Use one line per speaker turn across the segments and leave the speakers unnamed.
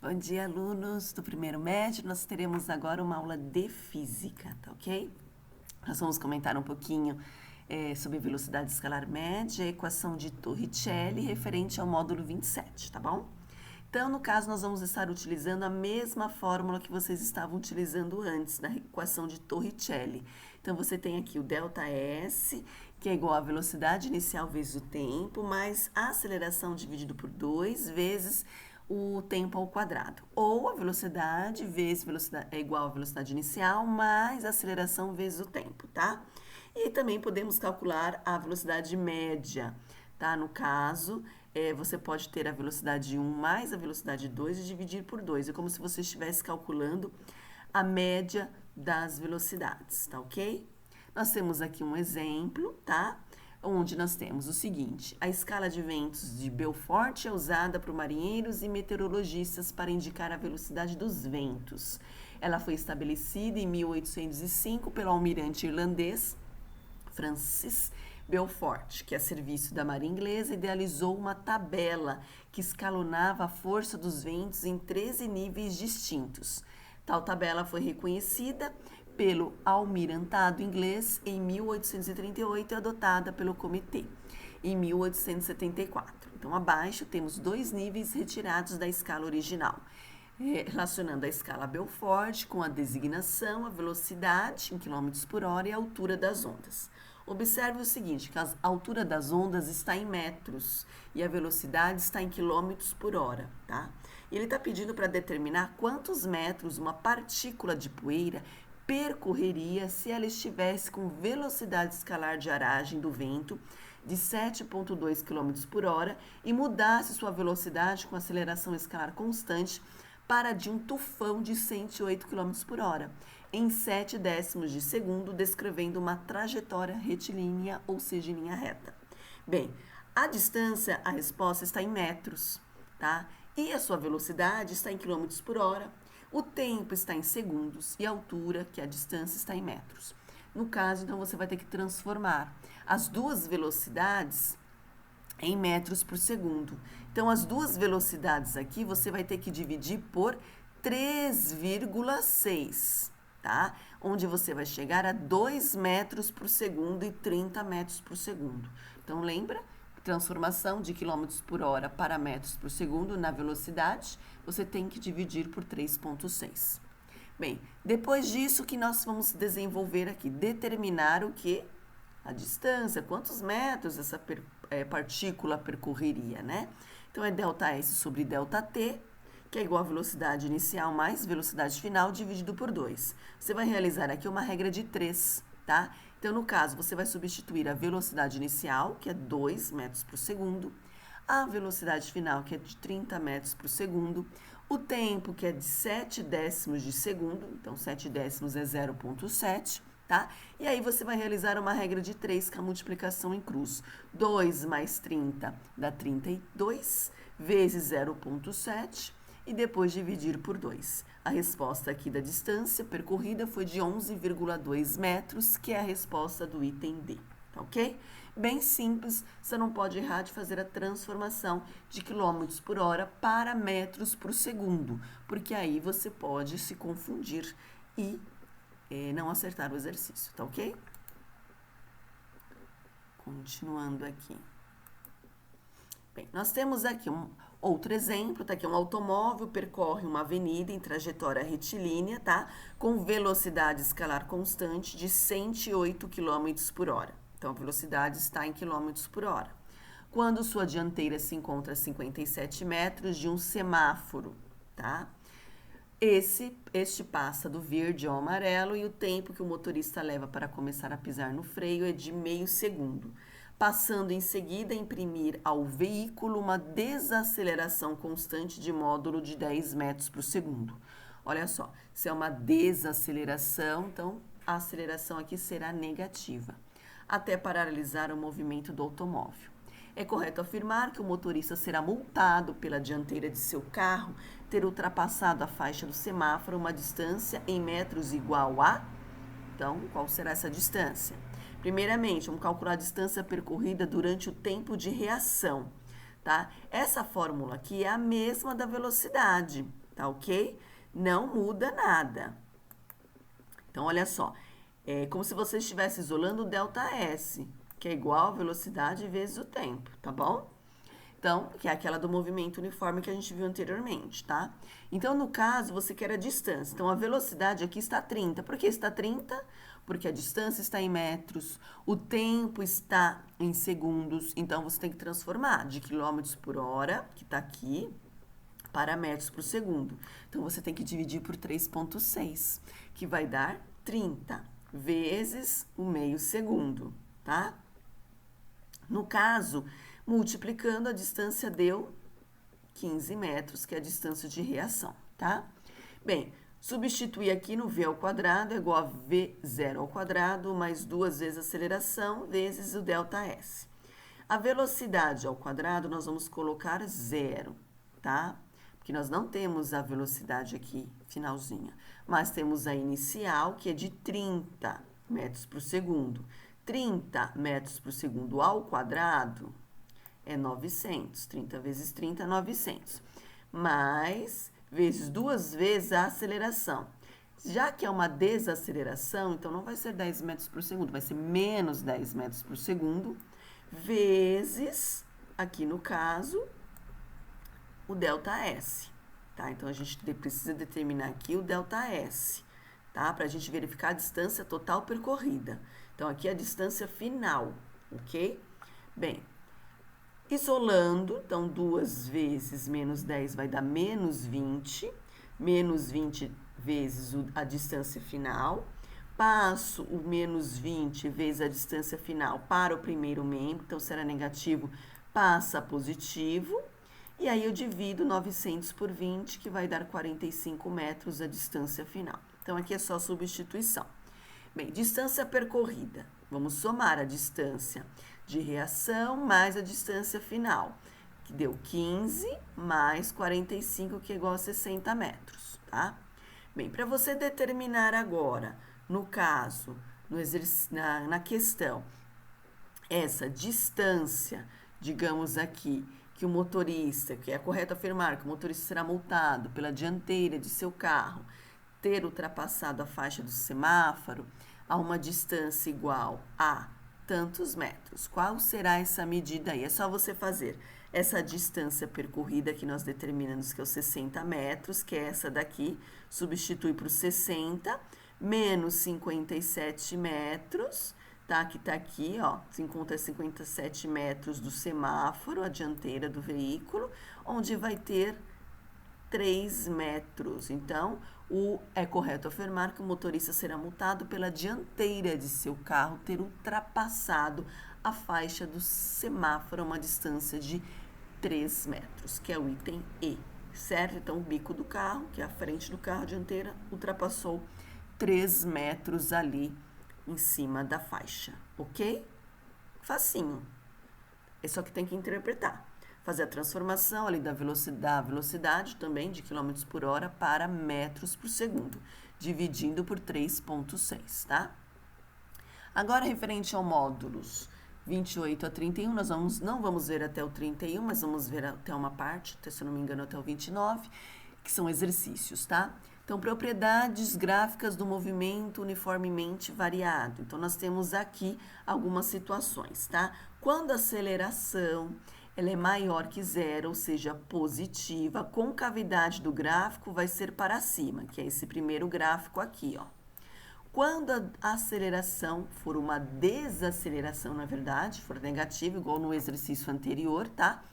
Bom dia, alunos do primeiro médio. Nós teremos agora uma aula de física, tá ok? Nós vamos comentar um pouquinho sobre velocidade escalar média, equação de Torricelli referente ao módulo 27, tá bom? Então, no caso, nós vamos estar utilizando a mesma fórmula que vocês estavam utilizando antes, da equação de Torricelli. Então, você tem aqui o ΔS, que é igual à velocidade inicial vezes o tempo, mais a aceleração dividido por 2 vezes o tempo ao quadrado. Ou a velocidade vezes velocidade é igual à velocidade inicial mais a aceleração vezes o tempo, tá? E também podemos calcular a velocidade média, tá? No caso, você pode ter a velocidade 1 mais a velocidade 2 e dividir por 2. É como se você estivesse calculando a média das velocidades, tá ok? Nós temos aqui um exemplo, tá? Onde nós temos o seguinte: a escala de ventos de Beaufort é usada por marinheiros e meteorologistas para indicar a velocidade dos ventos. Ela foi estabelecida em 1805 pelo almirante irlandês Francis Beaufort, que a serviço da Marinha Inglesa idealizou uma tabela que escalonava a força dos ventos em 13 níveis distintos. Tal tabela foi reconhecida pelo almirantado inglês em 1838 e adotada pelo comitê em 1874. Então, abaixo temos dois níveis retirados da escala original, relacionando a escala Beaufort com a designação, a velocidade em km por hora e a altura das ondas. Observe o seguinte, que a altura das ondas está em metros e a velocidade está em quilômetros por hora, tá? E ele está pedindo para determinar quantos metros uma partícula de poeira percorreria se ela estivesse com velocidade escalar de aragem do vento de 7,2 km por hora e mudasse sua velocidade com aceleração escalar constante para de um tufão de 108 km por hora, em 7 décimos de segundo, descrevendo uma trajetória retilínea, ou seja, em linha reta. Bem, a distância, a resposta está em metros, tá? E a sua velocidade está em km por hora. O tempo está em segundos e a altura, que é a distância, está em metros. No caso, então, você vai ter que transformar as duas velocidades em metros por segundo. Então, as duas velocidades aqui, você vai ter que dividir por 3,6, tá? Onde você vai chegar a 2 metros por segundo e 30 metros por segundo. Então, lembra? Transformação de quilômetros por hora para metros por segundo na velocidade, você tem que dividir por 3,6. Bem, depois disso, o que nós vamos desenvolver aqui? Determinar o que? A distância, quantos metros essa partícula percorreria, né? Então, é ΔS sobre ΔT, que é igual a velocidade inicial mais velocidade final dividido por 2. Você vai realizar aqui uma regra de 3, tá? Então, no caso, você vai substituir a velocidade inicial, que é 2 metros por segundo, a velocidade final, que é de 30 metros por segundo, o tempo, que é de 7 décimos de segundo, então 7 décimos é 0,7, tá? E aí você vai realizar uma regra de 3, que é a multiplicação em cruz. 2 mais 30 dá 32, vezes 0,7, e depois dividir por 2. A resposta aqui da distância percorrida foi de 11,2 metros, que é a resposta do item D, tá ok? Bem simples, você não pode errar de fazer a transformação de quilômetros por hora para metros por segundo, porque aí você pode se confundir e não acertar o exercício, tá ok? Continuando aqui. Bem, nós temos aqui outro exemplo, tá aqui um automóvel percorre uma avenida em trajetória retilínea, tá? Com velocidade escalar constante de 108 km por hora. Então, a velocidade está em km por hora. Quando sua dianteira se encontra a 57 metros de um semáforo, tá? Este passa do verde ao amarelo e o tempo que o motorista leva para começar a pisar no freio é de meio segundo, passando em seguida a imprimir ao veículo uma desaceleração constante de módulo de 10 metros por segundo. Olha só, se é uma desaceleração, então a aceleração aqui será negativa, até paralisar o movimento do automóvel. É correto afirmar que o motorista será multado pela dianteira de seu carro ter ultrapassado a faixa do semáforo uma distância em metros igual a... Então, qual será essa distância? Primeiramente, vamos calcular a distância percorrida durante o tempo de reação, tá? Essa fórmula aqui é a mesma da velocidade, tá ok? Não muda nada. Então, olha só, é como se você estivesse isolando o ΔS, que é igual a velocidade vezes o tempo, tá bom? Então, que é aquela do movimento uniforme que a gente viu anteriormente, tá? Então, no caso, você quer a distância. Então, a velocidade aqui está 30. Por que está 30? Porque a distância está em metros, o tempo está em segundos. Então, você tem que transformar de quilômetros por hora, que está aqui, para metros por segundo. Então, você tem que dividir por 3,6, que vai dar 30 vezes o meio segundo, tá? No caso, multiplicando, a distância deu 15 metros, que é a distância de reação, tá? Bem, substituir aqui no v ao quadrado é igual a v0 ao quadrado mais 2 vezes a aceleração vezes o ΔS. A velocidade ao quadrado nós vamos colocar 0, tá? Porque nós não temos a velocidade aqui, finalzinha, mas temos a inicial, que é de 30 metros por segundo. 30 metros por segundo ao quadrado é 900. 30 vezes 30 é 900. Mais, vezes 2 vezes a aceleração. Já que é uma desaceleração, então não vai ser 10 metros por segundo, vai ser menos 10 metros por segundo, vezes, aqui no caso, o ΔS, tá? Então, a gente precisa determinar aqui o ΔS, tá? Para a gente verificar a distância total percorrida. Então, aqui é a distância final, ok? Bem, isolando, então, 2 vezes menos 10 vai dar menos 20 vezes a distância final. Passo o menos 20 vezes a distância final para o primeiro membro, então, se era negativo, passa a positivo. E aí eu divido 900 por 20, que vai dar 45 metros a distância final. Então, aqui é só substituição. Bem, distância percorrida. Vamos somar a distância de reação mais a distância final, que deu 15 mais 45, que é igual a 60 metros, tá? Bem, para você determinar agora, no caso, na questão, essa distância, digamos aqui, que o motorista, que é correto afirmar que o motorista será multado pela dianteira de seu carro ter ultrapassado a faixa do semáforo a uma distância igual a tantos metros. Qual será essa medida aí? É só você fazer essa distância percorrida que nós determinamos que é os 60 metros, que é essa daqui, substitui para os 60, menos 57 metros, tá? Que tá aqui, ó, se encontra 57 metros do semáforo, a dianteira do veículo, onde vai ter 3 metros. Então, é correto afirmar que o motorista será multado pela dianteira de seu carro ter ultrapassado a faixa do semáforo a uma distância de 3 metros, que é o item E, certo? Então, o bico do carro, que é a frente do carro, a dianteira, ultrapassou 3 metros ali em cima da faixa, ok? Facinho. É só que tem que interpretar. Fazer a transformação ali da velocidade também de quilômetros por hora para metros por segundo, dividindo por 3,6, tá? Agora, referente ao módulos 28 a 31, nós não vamos ver até o 31, mas vamos ver até uma parte, se eu não me engano, até o 29, que são exercícios, tá? Então, propriedades gráficas do movimento uniformemente variado. Então, nós temos aqui algumas situações, tá? Quando a aceleração ela é maior que zero, ou seja, positiva, a concavidade do gráfico vai ser para cima, que é esse primeiro gráfico aqui, ó. Quando a aceleração for uma desaceleração, na verdade, for negativa, igual no exercício anterior, tá?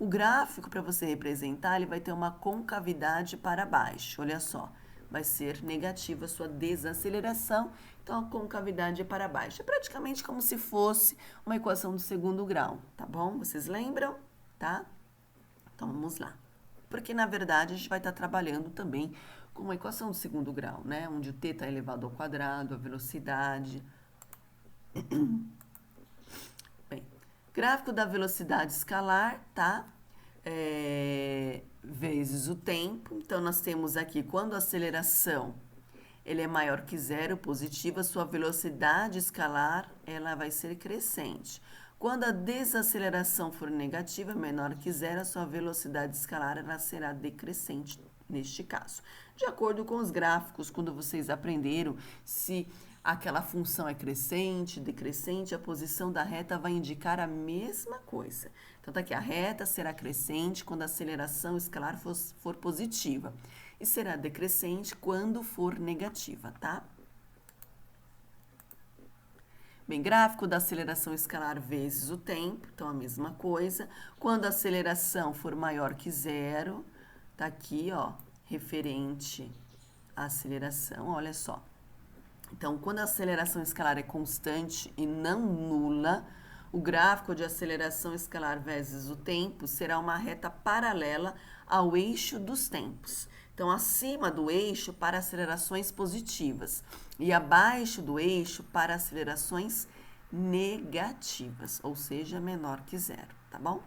O gráfico, para você representar, ele vai ter uma concavidade para baixo. Olha só, vai ser negativa a sua desaceleração, então a concavidade é para baixo. É praticamente como se fosse uma equação do segundo grau, tá bom? Vocês lembram? Tá? Então, vamos lá. Porque, na verdade, a gente vai estar trabalhando também com uma equação do segundo grau, né? Onde o t está elevado ao quadrado, a velocidade. Bem, gráfico da velocidade escalar, tá? Vezes o tempo. Então, nós temos aqui, quando a aceleração ele é maior que zero, positiva, sua velocidade escalar ela vai ser crescente. Quando a desaceleração for negativa, menor que zero, a sua velocidade escalar ela será decrescente, neste caso. De acordo com os gráficos, quando vocês aprenderam se aquela função é crescente, decrescente, a posição da reta vai indicar a mesma coisa. Então, tá aqui, a reta será crescente quando a aceleração escalar for positiva e será decrescente quando for negativa, tá? Bem, gráfico da aceleração escalar vezes o tempo, então a mesma coisa. Quando a aceleração for maior que zero, tá aqui, ó, referente à aceleração, olha só. Então, quando a aceleração escalar é constante e não nula, o gráfico de aceleração escalar vezes o tempo será uma reta paralela ao eixo dos tempos. Então, acima do eixo para acelerações positivas e abaixo do eixo para acelerações negativas, ou seja, menor que zero, tá bom?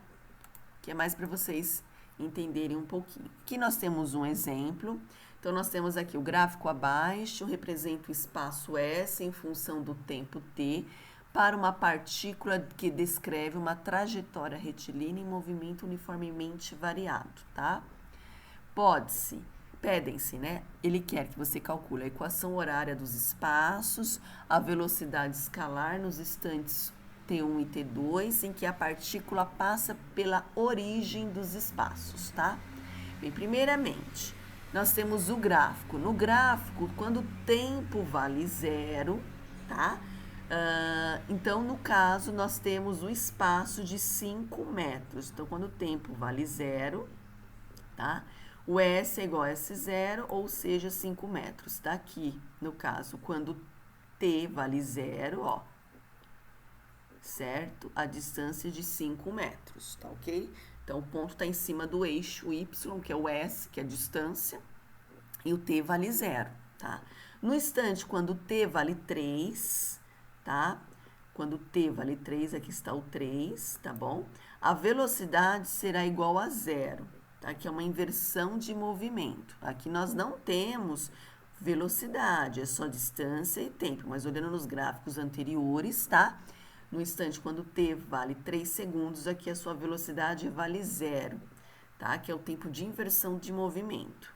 Que é mais para vocês entenderem um pouquinho. Aqui nós temos um exemplo. Então, nós temos aqui o gráfico abaixo, representa o espaço S em função do tempo T, para uma partícula que descreve uma trajetória retilínea em movimento uniformemente variado, tá? Pedem-se, né? Ele quer que você calcule a equação horária dos espaços, a velocidade escalar nos instantes T1 e T2, em que a partícula passa pela origem dos espaços, tá? Bem, primeiramente, nós temos o gráfico. No gráfico, quando o tempo vale zero, tá? Então, no caso, nós temos o espaço de 5 metros. Então, quando o tempo vale zero, tá? O S é igual a S0, ou seja, 5 metros. Tá aqui, no caso, quando T vale zero, ó, certo? A distância de 5 metros, tá ok? Então, o ponto está em cima do eixo Y, que é o S, que é a distância, e o T vale zero, tá? No instante, quando T vale 3, tá? Quando T vale 3, aqui está o 3, tá bom? A velocidade será igual a zero, tá? Que é uma inversão de movimento. Aqui nós não temos velocidade, é só distância e tempo, mas olhando nos gráficos anteriores, tá? No instante, quando T vale 3 segundos, aqui a sua velocidade vale zero, tá? Que é o tempo de inversão de movimento.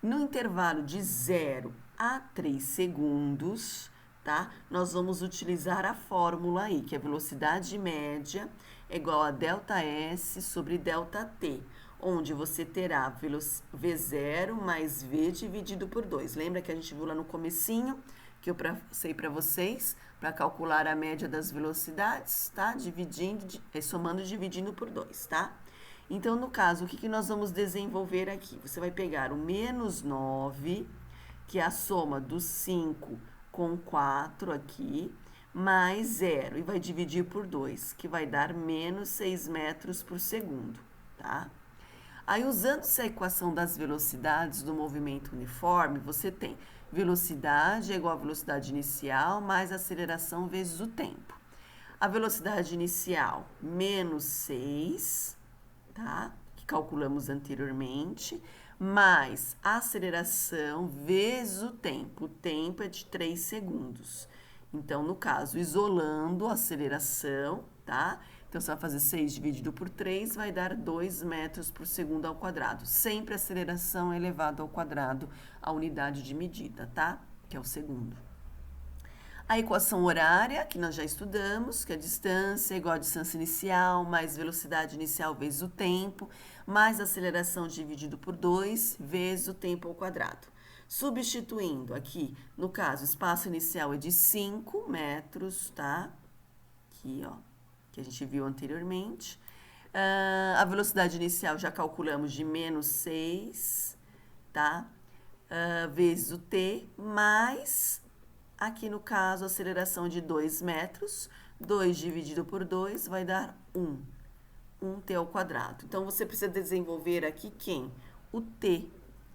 No intervalo de 0 a 3 segundos, tá? Nós vamos utilizar a fórmula aí, que é a velocidade média é igual a ΔS sobre ΔT, onde você terá V0 mais V dividido por 2. Lembra que a gente viu lá no comecinho, que eu passei para vocês, para calcular a média das velocidades, tá? Somando e dividindo por 2, tá? Então, no caso, o que nós vamos desenvolver aqui? Você vai pegar o menos 9, que é a soma dos 5 com 4 aqui, mais 0, e vai dividir por 2, que vai dar menos 6 metros por segundo, tá? Aí, usando-se a equação das velocidades do movimento uniforme, você tem velocidade é igual a velocidade inicial mais aceleração vezes o tempo. A velocidade inicial, menos 6, tá? Que calculamos anteriormente, mais a aceleração vezes o tempo. O tempo é de 3 segundos. Então, no caso, isolando a aceleração, tá? Então, você vai fazer 6 dividido por 3, vai dar 2 metros por segundo ao quadrado. Sempre a aceleração é elevada ao quadrado, a unidade de medida, tá? Que é o segundo. A equação horária, que nós já estudamos, que é a distância é igual a distância inicial, mais velocidade inicial vezes o tempo, mais aceleração dividido por 2, vezes o tempo ao quadrado. Substituindo aqui, no caso, o espaço inicial é de 5 metros, tá? Aqui, ó, que a gente viu anteriormente. A velocidade inicial já calculamos de menos 6, tá? Vezes o t, mais, aqui no caso, a aceleração de 2 metros. 2 dividido por 2 vai dar 1. 1t ao quadrado. Então, você precisa desenvolver aqui quem? O t,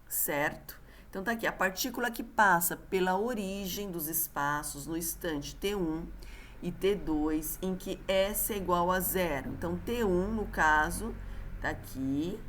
certo? Então, tá aqui, a partícula que passa pela origem dos espaços no instante t1 e T2, em que S é igual a 0. Então, T1, no caso, tá aqui,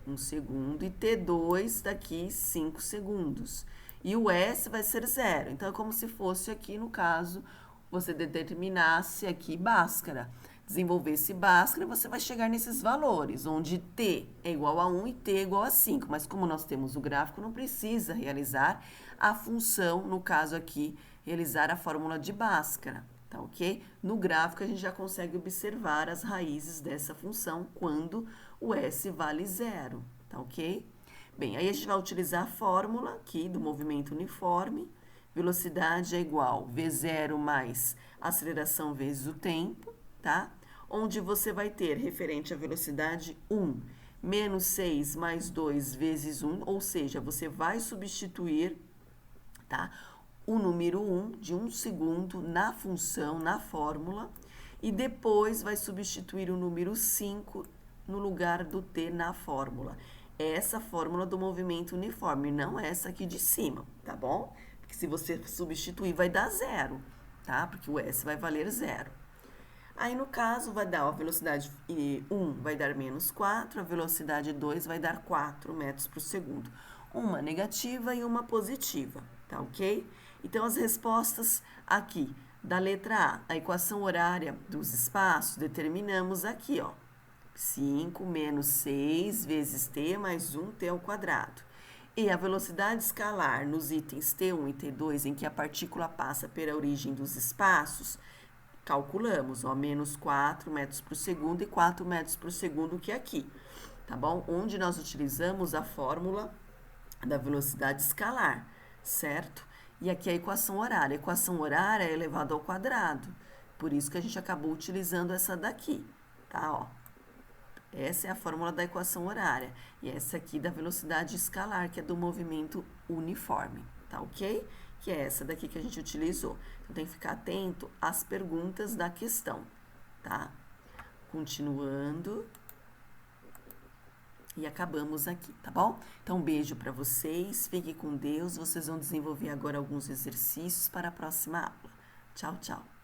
1 segundo, e T2 tá aqui, 5 segundos. E o S vai ser 0. Então, é como se fosse aqui, no caso, você determinasse aqui Bhaskara. desenvolver esse Bhaskara, você vai chegar nesses valores, onde t é igual a 1 e t é igual a 5. Mas como nós temos o gráfico, não precisa realizar a função, no caso aqui, realizar a fórmula de Bhaskara, tá ok? No gráfico, a gente já consegue observar as raízes dessa função quando o s vale 0, tá ok? Bem, aí a gente vai utilizar a fórmula aqui do movimento uniforme. Velocidade é igual v0 mais aceleração vezes o tempo, tá? Onde você vai ter referente à velocidade 1, menos 6 mais 2 vezes 1, ou seja, você vai substituir, tá, o número 1 de 1 segundo na função, na fórmula, e depois vai substituir o número 5 no lugar do t na fórmula. Essa fórmula do movimento uniforme, não essa aqui de cima, tá bom? Porque se você substituir, vai dar 0, tá? Porque o S vai valer 0. Aí, no caso, vai dar a velocidade 1 vai dar menos 4, a velocidade 2 vai dar 4 metros por segundo. Uma negativa e uma positiva, tá ok? Então, as respostas aqui, da letra A equação horária dos espaços, determinamos aqui, ó. 5 menos 6 vezes t mais 1t ao quadrado. E a velocidade escalar nos itens T1 e T2, em que a partícula passa pela origem dos espaços, calculamos, ó, menos 4 metros por segundo e 4 metros por segundo, que é aqui, tá bom? Onde nós utilizamos a fórmula da velocidade escalar, certo? E aqui a equação horária. A equação horária é elevado ao quadrado, por isso que a gente acabou utilizando essa daqui, tá, ó. Essa é a fórmula da equação horária. E essa aqui da velocidade escalar, que é do movimento uniforme, tá ok? Que é essa daqui que a gente utilizou. Então, tem que ficar atento às perguntas da questão, tá? Continuando. E acabamos aqui, tá bom? Então, um beijo para vocês. Fiquem com Deus. Vocês vão desenvolver agora alguns exercícios para a próxima aula. Tchau, tchau.